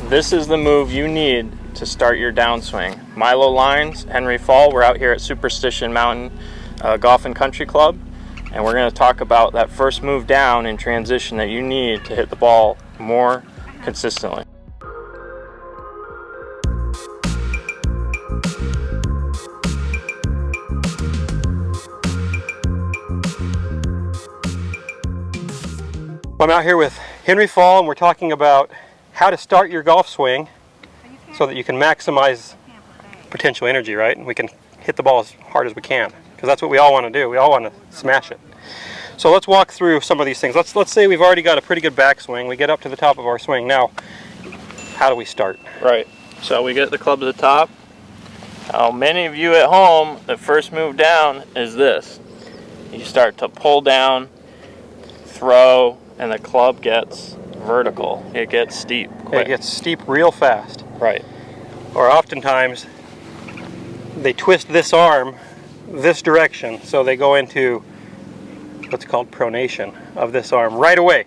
This is the move you need to start your downswing. Milo Lines, Henry Fall, we're out here at Superstition Mountain Golf and Country Club, and we're going to talk about that first move down in transition that you need to hit the ball more consistently. I'm out here with Henry Fall, and we're talking about how to start your golf swing so that you can maximize potential energy, right? And we can hit the ball as hard as we can, because that's what we all want to do. We all want to smash it. So let's walk through some of these things. Let's say we've already got a pretty good backswing. We get up to the top of our swing. Now, how do we start? Right. So we get the club to the top. Now, many of you at home, the first move down is this. You start to pull down, throw, and the club gets vertical. It gets steep quick. It gets steep real fast. Right. Or oftentimes they twist this arm this direction, so they go into what's called pronation of this arm right away.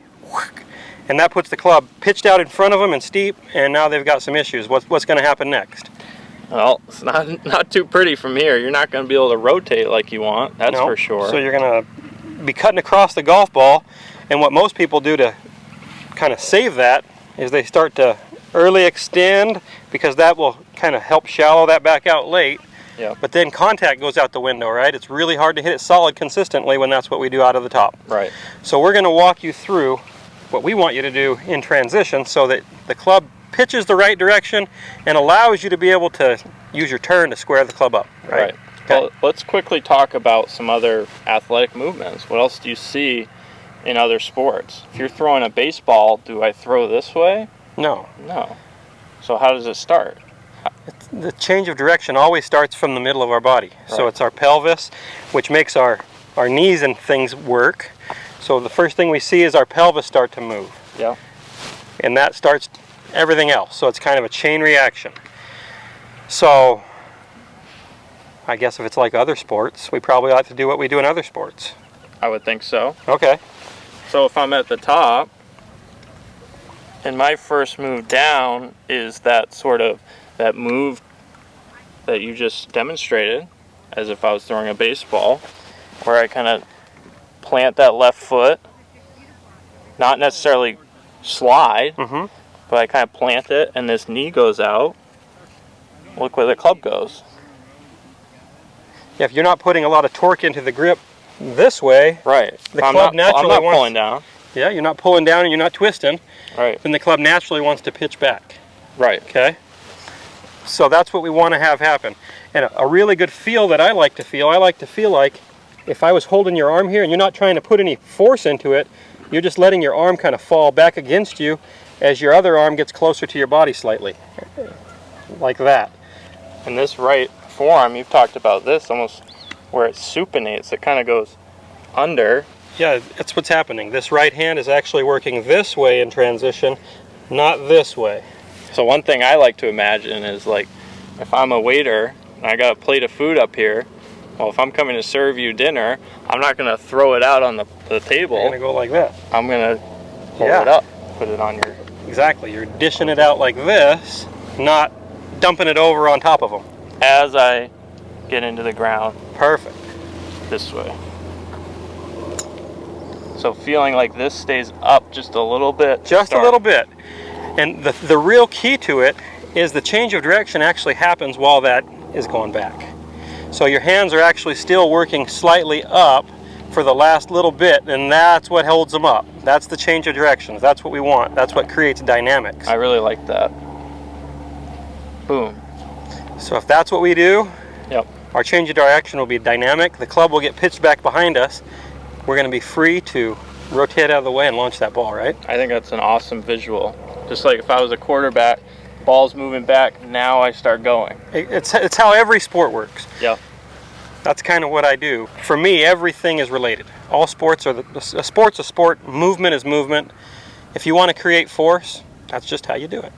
And that puts the club pitched out in front of them and steep, and now they've got some issues. What's going to happen next? Well, it's not too pretty from here. You're not going to be able to rotate like you want, that's for sure. So you're going to be cutting across the golf ball, and what most people do to kind of save that is they start to early extend, because that will kind of help shallow that back out late. Yeah. But then contact goes out the window, right? It's really hard to hit it solid consistently when that's what we do out of the top. Right. So we're going to walk you through what we want you to do in transition so that the club pitches the right direction and allows you to be able to use your turn to square the club up. Right. Okay. Well, let's quickly talk about some other athletic movements. What else do you see in other sports? If you're throwing a baseball, do I throw this way? No. No. So how does it start? The change of direction always starts from the middle of our body. Right. So it's our pelvis, which makes our knees and things work. So the first thing we see is our pelvis start to move. Yeah. And that starts everything else. So it's kind of a chain reaction. So I guess if it's like other sports, we probably ought to do what we do in other sports. I would think so. Okay. So if I'm at the top, and my first move down is that that move that you just demonstrated, as if I was throwing a baseball, where I kind of plant that left foot, not necessarily slide, but I kind of plant it, and this knee goes out. Look where the club goes. Yeah, if you're not putting a lot of torque into the grip this way, right, the club naturally I'm not pulling down. Yeah, you're not pulling down and you're not twisting. Right. Then the club naturally wants to pitch back. Right. Okay? So that's what we want to have happen. And a really good feel that I like to feel like if I was holding your arm here and you're not trying to put any force into it, you're just letting your arm kind of fall back against you as your other arm gets closer to your body slightly. Like that. And this right forearm, you've talked about this almost where it supinates. It kind of goes under. Yeah, that's what's happening. This right hand is actually working this way in transition, not this way. So one thing I like to imagine is, like, if I'm a waiter and I got a plate of food up here, well, if I'm coming to serve you dinner, I'm not going to throw it out on the table. You're going to go like that. I'm going to hold it up, put it on your... Exactly. You're dishing it out like this, not dumping it over on top of them. As I get into the ground. Perfect. This way. So feeling like this stays up just a little bit. Just a little bit. And the real key to it is the change of direction actually happens while that is going back. So your hands are actually still working slightly up for the last little bit, and that's what holds them up. That's the change of directions. That's what we want. That's what creates dynamics. I really like that. Boom. So if that's what we do, yep, our change of direction will be dynamic. The club will get pitched back behind us. We're going to be free to rotate out of the way and launch that ball, right? I think that's an awesome visual. Just like if I was a quarterback, ball's moving back, now I start going. It's how every sport works. Yeah. That's kind of what I do. For me, everything is related. All sports are a sport's a sport. Movement is movement. If you want to create force, that's just how you do it.